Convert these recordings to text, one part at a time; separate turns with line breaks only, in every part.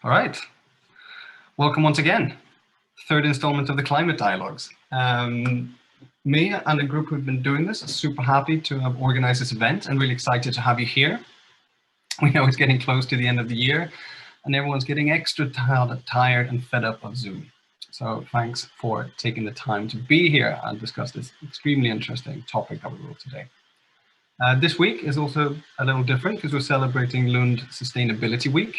All right. Welcome once again. Third installment of the Climate Dialogues. Me and the group who've been doing this are super happy to have organized this event and really excited to have you here. We know it's getting close to the end of the year and everyone's getting extra tired and fed up of Zoom. So thanks for taking the time to be here and discuss this extremely interesting topic that we will today. This week is also a little different because we're celebrating Lund Sustainability Week,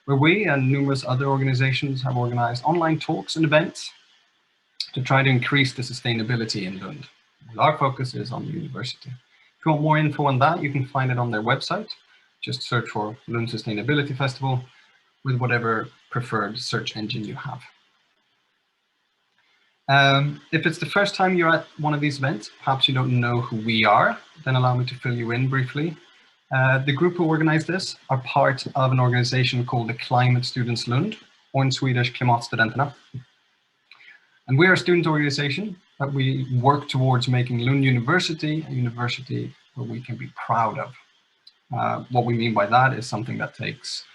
where we and numerous other organizations have organized online talks and events to try to increase the sustainability in Lund. Our focus is on the university. If you want more info on that, you can find it on their website. Just search for Lund Sustainability Festival with whatever preferred search engine you have. If it's the first time you're at one of these events, perhaps you don't know who we are, then allow me to fill you in briefly. The group who organized this are part of an organization called the Climate Students Lund, or in Swedish, Climate Studenterna. And we're a student organization that we work towards making Lund University a university where we can be proud of. What we mean by that is something that takes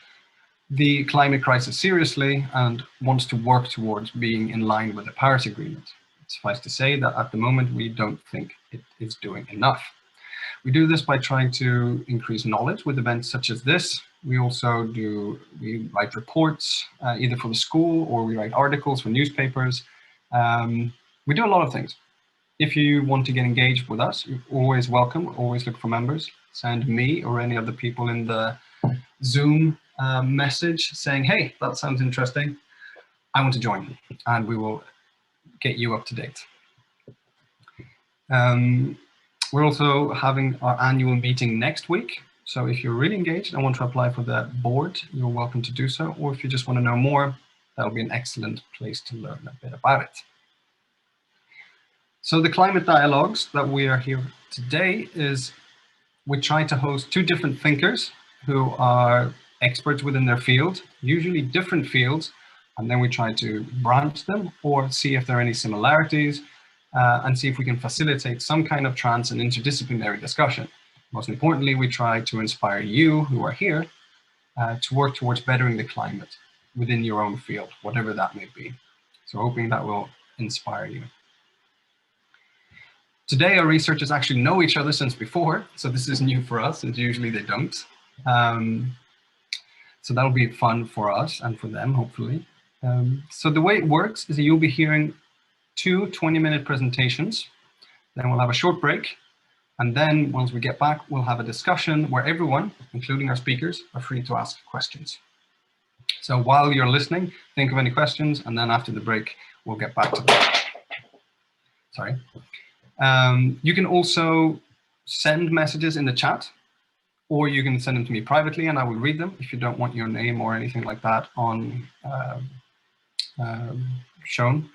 the climate crisis seriously and wants to work towards being in line with the Paris Agreement. Suffice to say that at the moment, we don't think it is doing enough. We do this by trying to increase knowledge with events such as this. We also we write reports either for the school or we write articles for newspapers. We do a lot of things. If you want to get engaged with us, you're always welcome, always look for members. Send me or any of the people in the Zoom message saying, hey, that sounds interesting. I want to join, and we will get you up to date. We're also having our annual meeting next week. So if you're really engaged and want to apply for the board, you're welcome to do so. Or if you just want to know more, that'll be an excellent place to learn a bit about it. So the climate dialogues that we are here today is we try to host two different thinkers who are experts within their field, usually different fields, and then we try to branch them or see if there are any similarities and see if we can facilitate some kind of trans and interdisciplinary discussion. Most importantly, we try to inspire you who are here to work towards bettering the climate within your own field, whatever that may be. So hoping that will inspire you. Today, our researchers actually know each other since before, so this is new for us, and usually they don't. So that'll be fun for us and for them, hopefully. So the way it works is that you'll be hearing two 20-minute presentations. Then we'll have a short break. And then once we get back, we'll have a discussion where everyone, including our speakers, are free to ask questions. So while you're listening, think of any questions, and then after the break, we'll get back to them. Sorry. You can also send messages in the chat, or you can send them to me privately and I will read them if you don't want your name or anything like that on shown.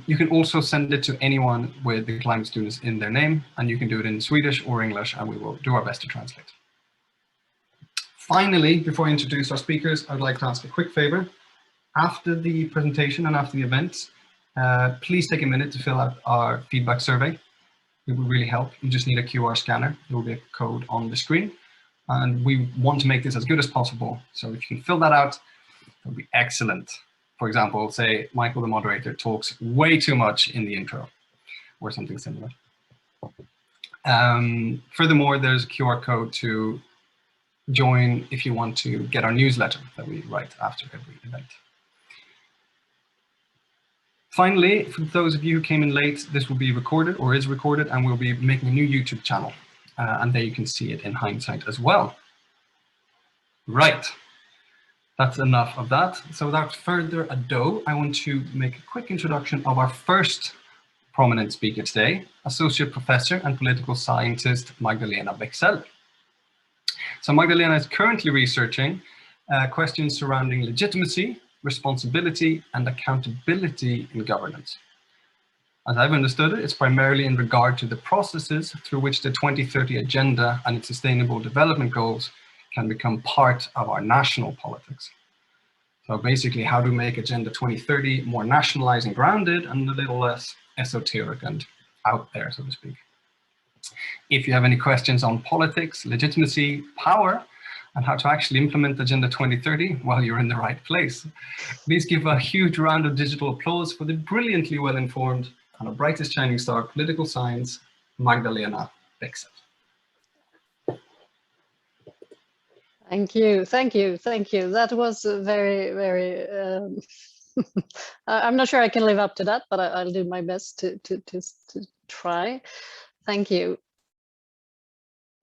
You can also send it to anyone with the climate students in their name, and you can do it in Swedish or English, and we will do our best to translate. Finally, before I introduce our speakers, I'd like to ask a quick favor. After the presentation and after the event, please take a minute to fill out our feedback survey. It will really help. You just need a QR scanner. There will be a code on the screen. And we want to make this as good as possible. So if you can fill that out, it will be excellent. For example, say Michael, the moderator, talks way too much in the intro or something similar. Furthermore, there's a QR code to join if you want to get our newsletter that we write after every event. Finally, for those of you who came in late, this will be recorded or is recorded, and we'll be making a new YouTube channel. And there you can see it in hindsight as well. Right, that's enough of that. So without further ado, I want to make a quick introduction of our first prominent speaker today, Associate Professor and Political Scientist Magdalena Bexell. So Magdalena is currently researching questions surrounding legitimacy, responsibility, and accountability in governance. As I've understood it, it's primarily in regard to the processes through which the 2030 Agenda and its Sustainable Development Goals can become part of our national politics. So basically, how to make Agenda 2030 more nationalized and grounded and a little less esoteric and out there, so to speak. If you have any questions on politics, legitimacy, power, and how to actually implement Agenda 2030 while you're in the right place. Please give a huge round of digital applause for the brilliantly well-informed and our brightest shining star political science, Magdalena Bexell.
Thank you, thank you, thank you. That was very, very, I'm not sure I can live up to that, but I'll do my best to try. Thank you.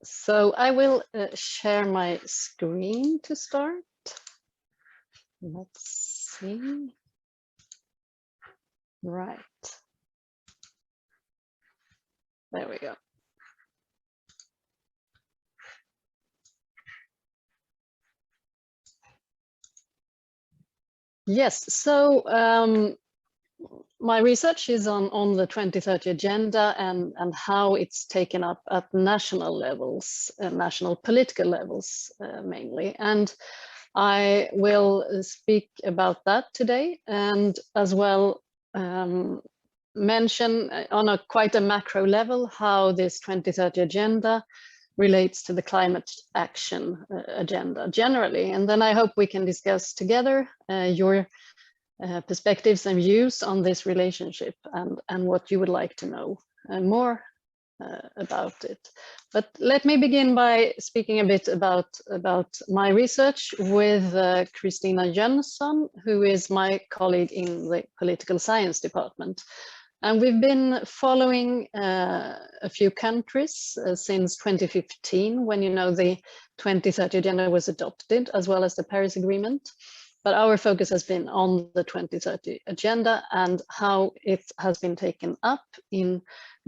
So I will share my screen to start. Let's see. Right. There we go. Yes, so my research is on the 2030 agenda and how it's taken up at national levels, national political levels mainly. And I will speak about that today, and as well mention on quite a macro level how this 2030 agenda relates to the climate action agenda generally. And then I hope we can discuss together your perspectives and views on this relationship and what you would like to know more about it. But let me begin by speaking a bit about my research with Christina Jönsson, who is my colleague in the political science department. And we've been following a few countries since 2015, when the 2030 agenda was adopted, as well as the Paris Agreement. But our focus has been on the 2030 agenda and how it has been taken up in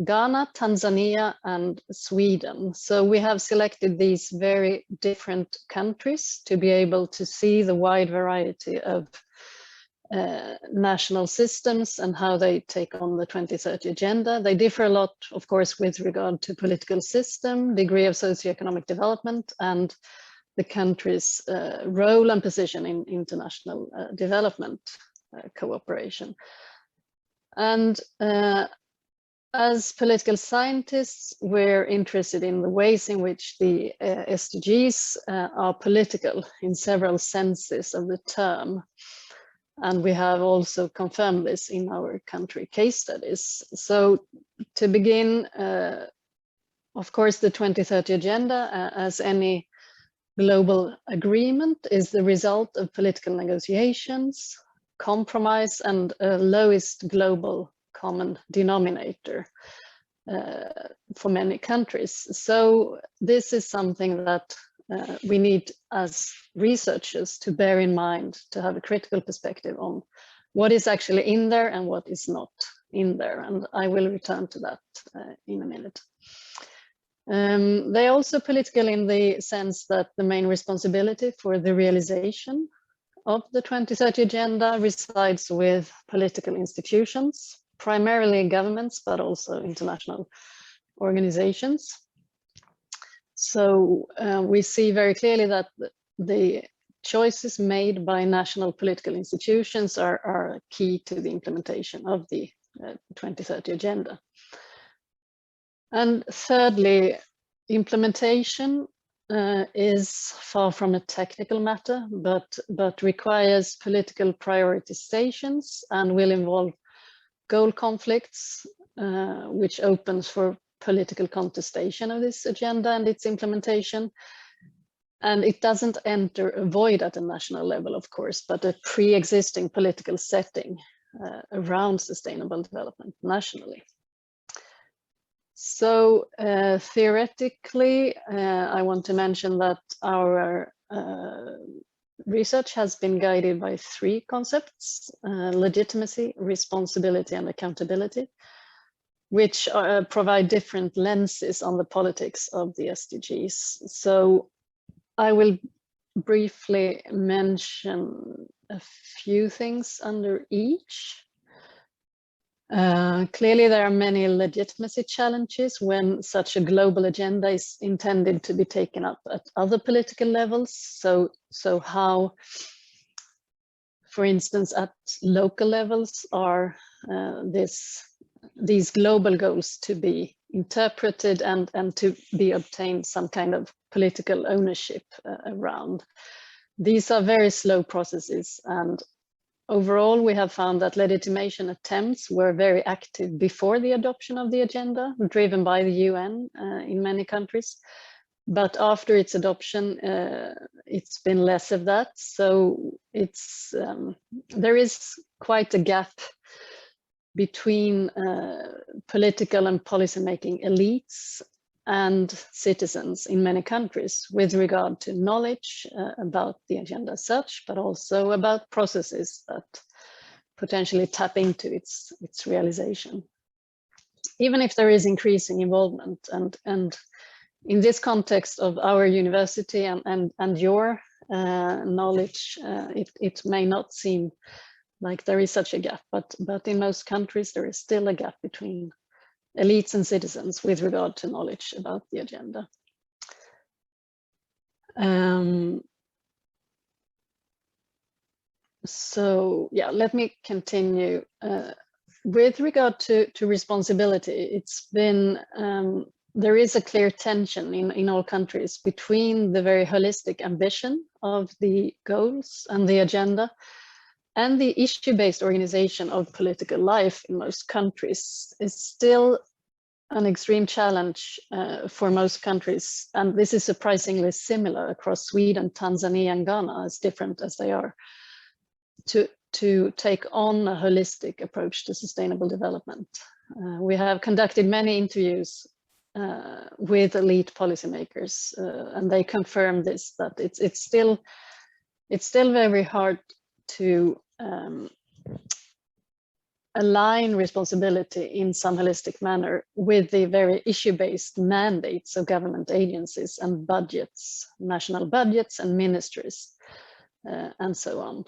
Ghana, Tanzania, and Sweden. So we have selected these very different countries to be able to see the wide variety of national systems and how they take on the 2030 agenda. They differ a lot, of course, with regard to political system, degree of socioeconomic development, and the country's role and position in international development cooperation. And as political scientists, we're interested in the ways in which the SDGs are political in several senses of the term. And we have also confirmed this in our country case studies. So to begin, of course, the 2030 agenda, as any global agreement, is the result of political negotiations, compromise, and a lowest global common denominator for many countries. So this is something that we need as researchers to bear in mind, to have a critical perspective on what is actually in there and what is not in there. And I will return to that in a minute. They are also political in the sense that the main responsibility for the realization of the 2030 agenda resides with political institutions, primarily governments, but also international organizations. So we see very clearly that the choices made by national political institutions are key to the implementation of the 2030 agenda. And thirdly, implementation is far from a technical matter, but requires political prioritizations and will involve goal conflicts, which opens for political contestation of this agenda and its implementation. And it doesn't enter a void at a national level, of course, but a pre-existing political setting around sustainable development nationally. So theoretically, I want to mention that our research has been guided by three concepts: legitimacy, responsibility, and accountability, which provide different lenses on the politics of the SDGs. So I will briefly mention a few things under each. Clearly, there are many legitimacy challenges when such a global agenda is intended to be taken up at other political levels. So how, for instance, at local levels are these global goals to be interpreted and to be obtained some kind of political ownership around. These are very slow processes, and overall we have found that legitimation attempts were very active before the adoption of the agenda, driven by the UN in many countries. But after its adoption, it's been less of that. So it's there is quite a gap between political and policymaking elites and citizens in many countries with regard to knowledge about the agenda as such, but also about processes that potentially tap into its realization. Even if there is increasing involvement, and in this context of our university and your knowledge, it may not seem like there is such a gap, but in most countries there is still a gap between elites and citizens with regard to knowledge about the agenda. So yeah, let me continue. With regard to responsibility, it's been, there is a clear tension in all countries between the very holistic ambition of the goals and the agenda and the issue-based organization of political life in most countries. Is still an extreme challenge for most countries, and this is surprisingly similar across Sweden, Tanzania, and Ghana, as different as they are, to take on a holistic approach to sustainable development. We have conducted many interviews with elite policymakers, and they confirm this, that it's still very hard to align responsibility in some holistic manner with the very issue-based mandates of government agencies and budgets, national budgets and ministries, and so on.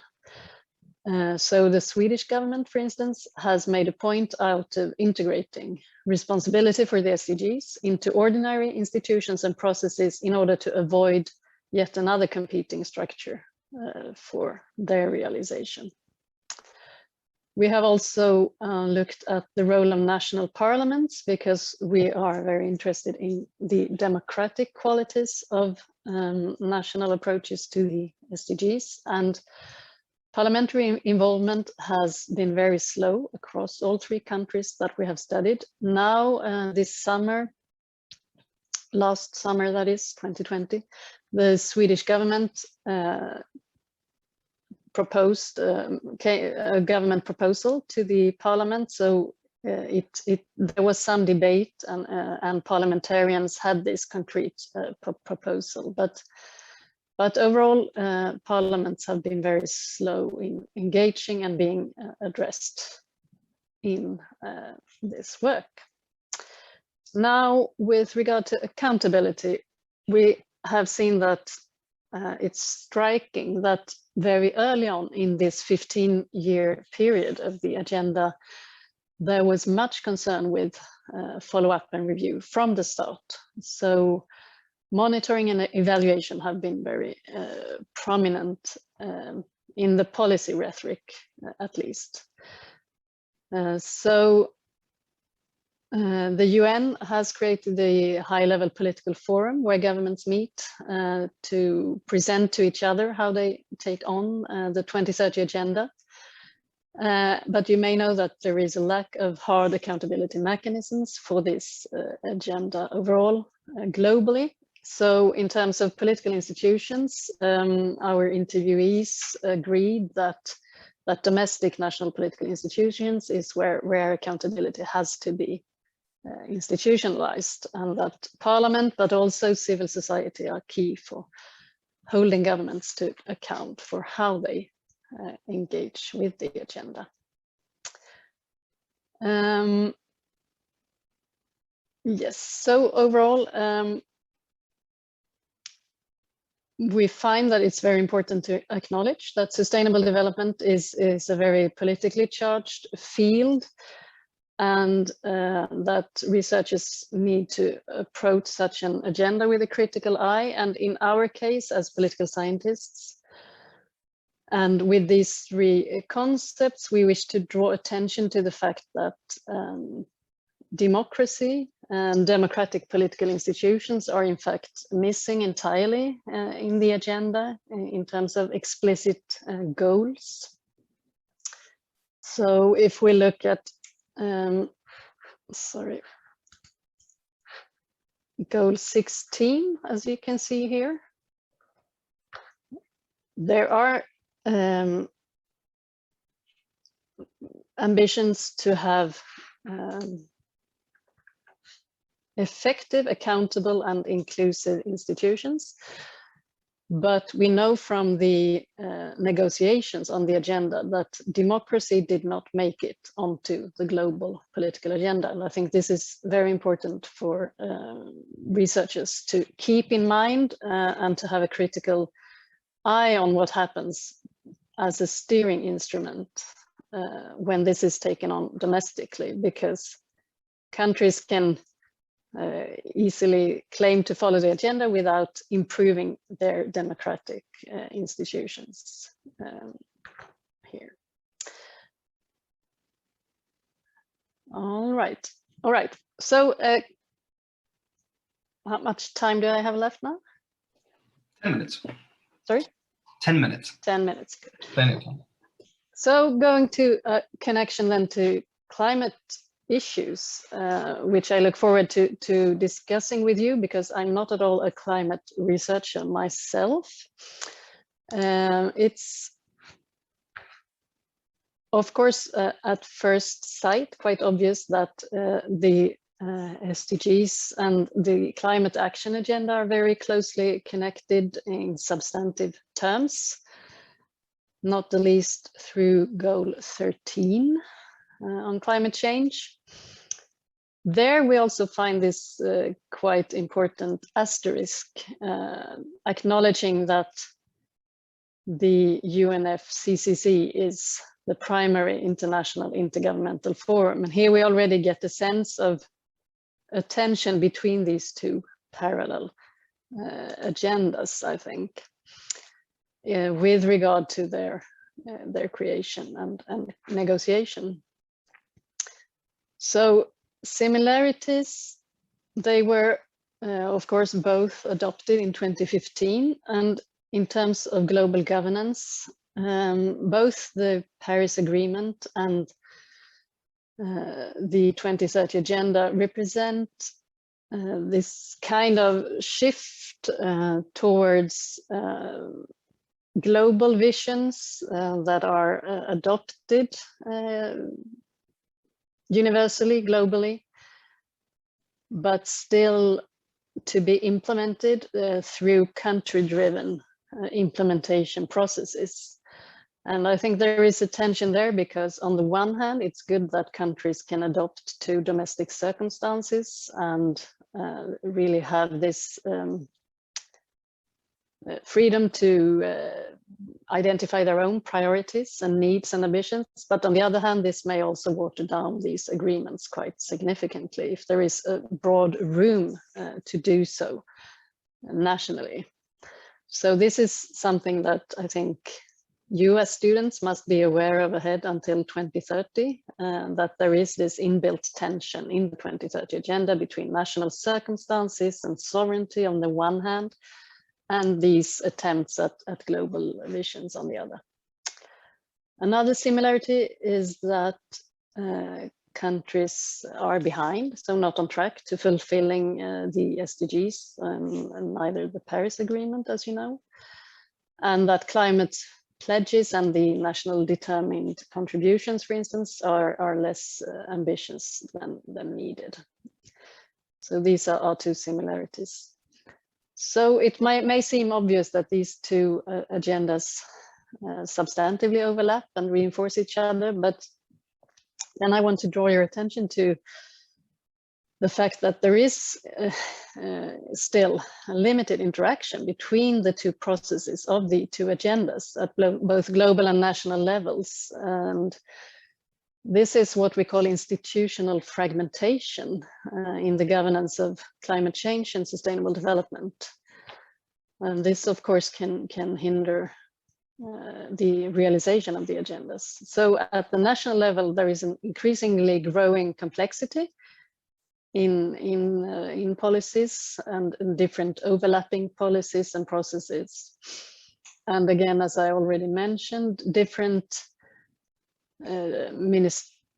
So the Swedish government, for instance, has made a point out of integrating responsibility for the SDGs into ordinary institutions and processes in order to avoid yet another competing structure for their realization. We have also looked at the role of national parliaments, because we are very interested in the democratic qualities of national approaches to the SDGs, and parliamentary involvement has been very slow across all three countries that we have studied. Now, this summer, last summer, that is 2020, the Swedish government proposed a government proposal to the parliament. So there was some debate, and parliamentarians had this concrete proposal. But overall, parliaments have been very slow in engaging and being addressed in this work. Now, with regard to accountability, we have seen that it's striking that very early on in this 15-year period of the agenda, there was much concern with follow-up and review from the start. So monitoring and evaluation have been very prominent in the policy rhetoric, at least. The UN has created the high-level political forum where governments meet to present to each other how they take on the 2030 agenda. But you may know that there is a lack of hard accountability mechanisms for this agenda overall, globally. So in terms of political institutions, our interviewees agreed that domestic national political institutions is where accountability has to be institutionalized, and that parliament, but also civil society, are key for holding governments to account for how they engage with the agenda. Yes, so overall, we find that it's very important to acknowledge that sustainable development is a very politically charged field, and that researchers need to approach such an agenda with a critical eye. And in our case, as political scientists, and with these three concepts, we wish to draw attention to the fact that democracy, And democratic political institutions are in fact missing entirely in the agenda in terms of explicit goals. So if we look at, goal 16, as you can see here, there are ambitions to have effective, accountable, and inclusive institutions. But we know from the negotiations on the agenda that democracy did not make it onto the global political agenda. And I think this is very important for researchers to keep in mind and to have a critical eye on what happens as a steering instrument when this is taken on domestically, because countries can easily claim to follow the agenda without improving their democratic institutions here. All right. So how much time do I have left now?
10 minutes.
Sorry?
10 minutes.
10 minutes.
Plenty of time.
So going to a connection then to climate issues, which I look forward to discussing with you, because I'm not at all a climate researcher myself. It's, of course, at first sight, quite obvious that the SDGs and the climate action agenda are very closely connected in substantive terms, not the least through goal 13 on climate change. There we also find this quite important asterisk, acknowledging that the UNFCCC is the primary international intergovernmental forum. And here we already get a sense of a tension between these two parallel agendas, I think, with regard to their creation and negotiation. So similarities, they were, of course, both adopted in 2015. And in terms of global governance, both the Paris Agreement and the 2030 Agenda represent this kind of shift towards global visions that are adopted universally, globally, but still to be implemented through country-driven implementation processes. And I think there is a tension there, because on the one hand, it's good that countries can adopt to domestic circumstances and really have this freedom to identify their own priorities and needs and ambitions. But on the other hand, this may also water down these agreements quite significantly if there is a broad room to do so nationally. So this is something that I think US students must be aware of ahead until 2030, that there is this inbuilt tension in the 2030 agenda between national circumstances and sovereignty on the one hand, and these attempts at global visions on the other. Another similarity is that countries are behind, so not on track to fulfilling the SDGs and neither the Paris Agreement, as you know, and that climate pledges and the national determined contributions, for instance, are less ambitious than needed. So these are our two similarities. So it may seem obvious that these two agendas substantively overlap and reinforce each other, but then I want to draw your attention to the fact that there is still a limited interaction between the two processes of the two agendas at both global and national levels. And this is what we call institutional fragmentation in the governance of climate change and sustainable development. And this, of course, can hinder the realization of the agendas. So at the national level, there is an increasingly growing complexity in policies and in different overlapping policies and processes. And again, as I already mentioned, different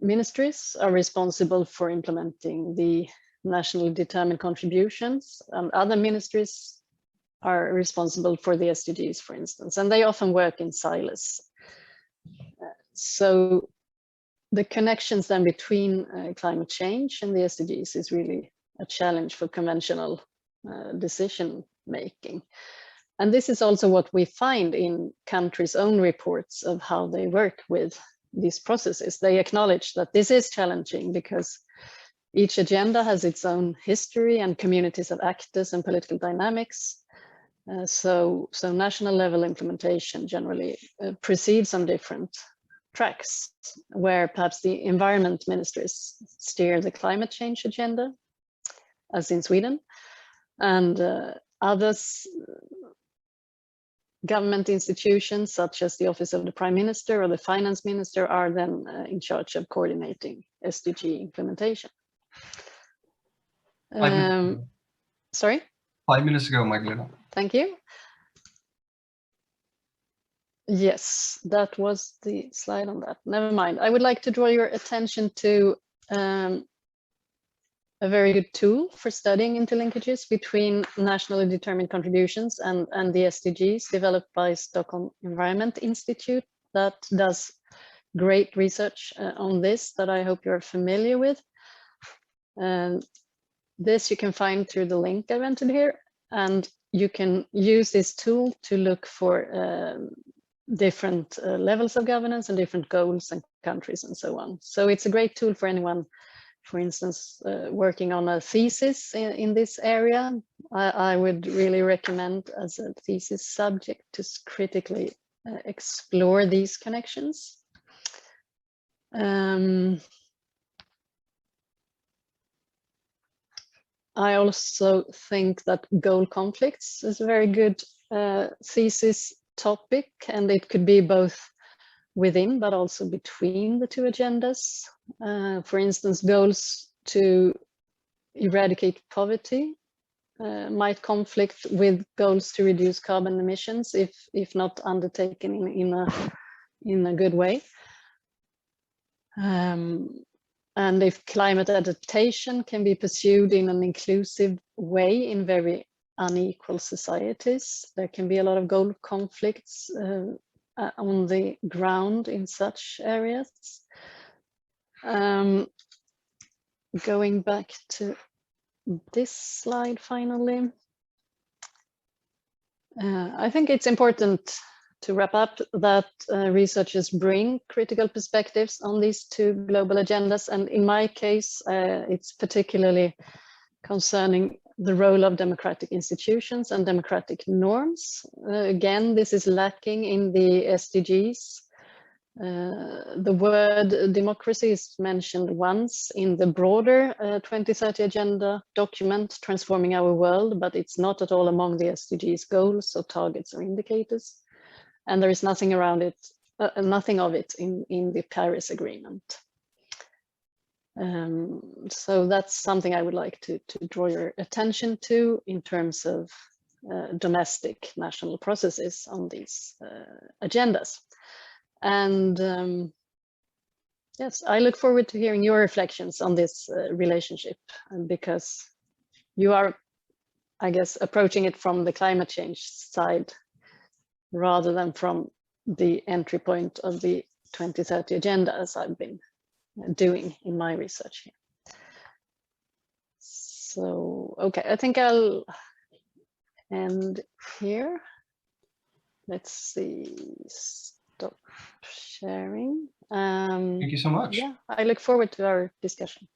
ministries are responsible for implementing the nationally determined contributions, and other ministries are responsible for the SDGs, for instance, and they often work in silos. So the connections then between climate change and the SDGs is really a challenge for conventional decision making. And this is also what we find in countries' own reports of how they work with these processes. They acknowledge that this is challenging because each agenda has its own history and communities of actors and political dynamics. So national level implementation generally proceeds on different tracks, where perhaps the environment ministries steer the climate change agenda, as in Sweden, and others, government institutions such as the Office of the Prime Minister or the Finance Minister, are then in charge of coordinating SDG implementation. Sorry?
5 minutes ago, Magdalena.
Thank you. Yes, that was the slide on that. Never mind. I would like to draw your attention to a very good tool for studying interlinkages between nationally determined contributions and the SDGs, developed by Stockholm Environment Institute, that does great research on this that I hope you're familiar with. This you can find through the link I've entered here, and you can use this tool to look for different levels of governance and different goals and countries and so on. So it's a great tool for anyone, for instance, working on a thesis in this area. I would really recommend as a thesis subject to critically explore these connections. I also think that goal conflicts is a very good thesis topic, and it could be both within but also between the two agendas. For instance, goals to eradicate poverty might conflict with goals to reduce carbon emissions if not undertaken in a good way. And if climate adaptation can be pursued in an inclusive way in very unequal societies, there can be a lot of goal conflicts on the ground in such areas. Going back to this slide finally, I think it's important to wrap up that researchers bring critical perspectives on these two global agendas, and in my case it's particularly concerning the role of democratic institutions and democratic norms. Again, this is lacking in the SDGs. The word democracy is mentioned once in the broader 2030 agenda document, Transforming Our World, but it's not at all among the SDGs goals or targets or indicators. And there is nothing around it, nothing of it in the Paris Agreement. So that's something I would like to draw your attention to in terms of domestic national processes on these agendas. And yes, I look forward to hearing your reflections on this relationship, because you are, I guess, approaching it from the climate change side rather than from the entry point of the 2030 agenda, as I've been doing in my research here. So, okay, I think I'll end here. Let's see, stop sharing.
Thank you so much.
Yeah, I look forward to our discussion.